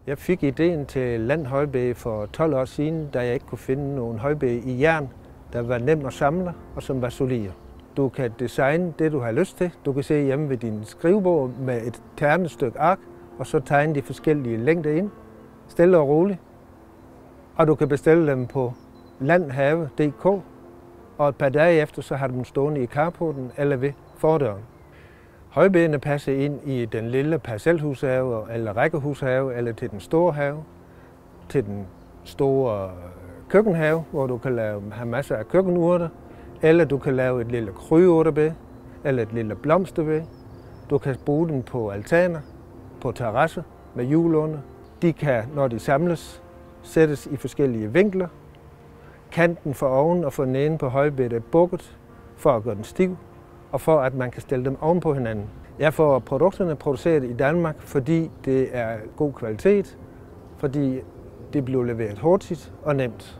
Jeg fik ideen til Land Højbed for 12 år siden, da jeg ikke kunne finde nogen højbed i jern, der var nem at samle og som var solide. Du kan designe det, du har lyst til. Du kan se hjemme ved din skrivebord med et ternet stykke ark, og så tegne de forskellige længder ind, stille og roligt. Og du kan bestille dem på landhave.dk, og et par dage efter, så har du dem stående i carporten eller ved fordøren. Højbedene passer ind i den lille parcelhushave, eller rækkehushave, eller til den store have, til den store køkkenhave, hvor du kan have masser af køkkenurter, eller du kan lave et lille krygeurtebed, eller et lille blomsterbed. Du kan bruge dem på altaner, på terrasser med hjul under. De kan, når de samles, sættes i forskellige vinkler. Kanten for oven og for neden på højbedet er bukket for at gøre den stiv, og for at man kan stille dem oven på hinanden. Jeg får produkterne produceret i Danmark, fordi det er god kvalitet, fordi det bliver leveret hurtigt og nemt.